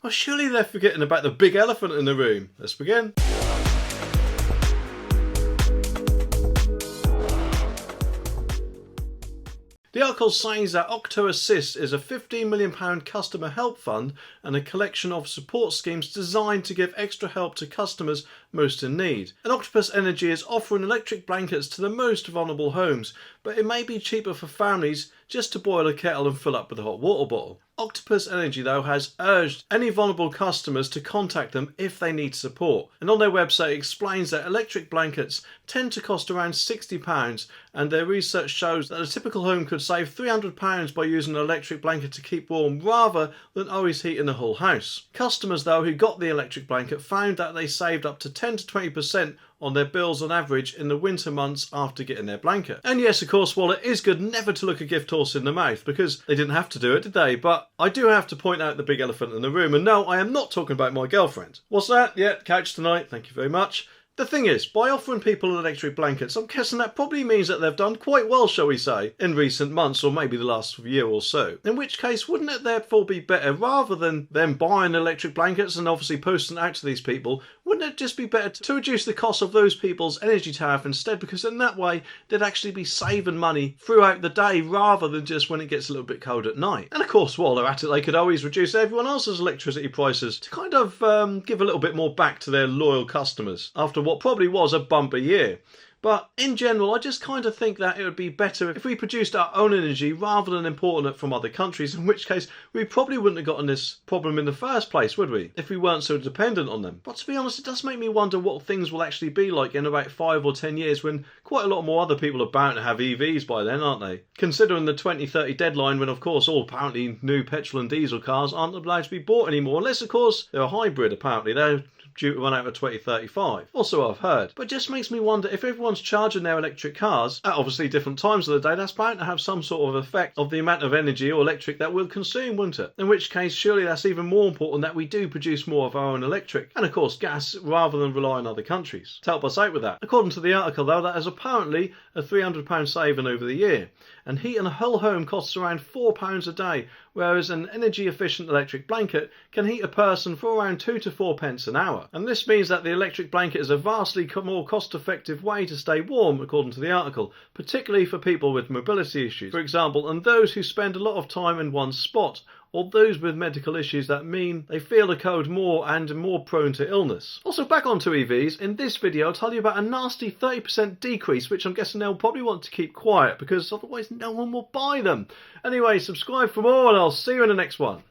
Well, surely they're forgetting about the big elephant in the room. Let's begin. The article says that Octopus is a £15 million customer help fund and a collection of support schemes designed to give extra help to customers most in need. And Octopus Energy is offering electric blankets to the most vulnerable homes, but it may be cheaper for families just to boil a kettle and fill up with a hot water bottle. Octopus Energy, though, has urged any vulnerable customers to contact them if they need support. And on their website it explains that electric blankets tend to cost around £60, and their research shows that a typical home could save £300 by using an electric blanket to keep warm rather than always heating the whole house. Customers, though, who got the electric blanket found that they saved up to 10 to 20% on their bills on average in the winter months after getting their blanket. And yes, of course, while it is good never to look a gift horse in the mouth, because they didn't have to do it, did they? But I do have to point out the big elephant in the room, and no, I am not talking about my girlfriend. What's that? Yeah, couch tonight, thank you very much. The thing is, by offering people electric blankets, I'm guessing that probably means that they've done quite well, shall we say, in recent months, or maybe the last year or so. In which case, wouldn't it therefore be better, rather than them buying electric blankets and obviously posting out to these people, wouldn't it just be better to reduce the cost of those people's energy tariff instead? Because in that way, they'd actually be saving money throughout the day, rather than just when it gets a little bit cold at night. And of course, while they're at it, they could always reduce everyone else's electricity prices to kind of give a little bit more back to their loyal customers after what probably was a bumper year. But in general, I just kind of think that it would be better if we produced our own energy rather than importing it from other countries, in which case we probably wouldn't have gotten this problem in the first place, would we? If we weren't so dependent on them. But to be honest, it does make me wonder what things will actually be like in about 5 or 10 years when quite a lot more other people are bound to have EVs by then, aren't they? Considering the 2030 deadline when, of course, all apparently new petrol and diesel cars aren't allowed to be bought anymore, unless, of course, they're a hybrid, apparently. They're due to run out of 2035. Also, I've heard. But it just makes me wonder, if everyone's charging their electric cars at obviously different times of the day, that's bound to have some sort of effect of the amount of energy or electric that we'll consume, wouldn't it? In which case, surely that's even more important that we do produce more of our own electric, and of course gas, rather than rely on other countries to help us out with that. According to the article, though, that is apparently a £300 saving over the year, and heating a whole home costs around £4 a day, whereas an energy efficient electric blanket can heat a person for around 2 to 4 pence an hour. And this means that the electric blanket is a vastly more cost effective way to stay warm, according to the article, particularly for people with mobility issues, for example, and those who spend a lot of time in one spot, or those with medical issues that mean they feel the cold more and are more prone to illness. Also, back onto EVs, in this video I'll tell you about a nasty 30% decrease, which I'm guessing they'll probably want to keep quiet because otherwise no one will buy them. Anyway, subscribe for more and I'll see you in the next one.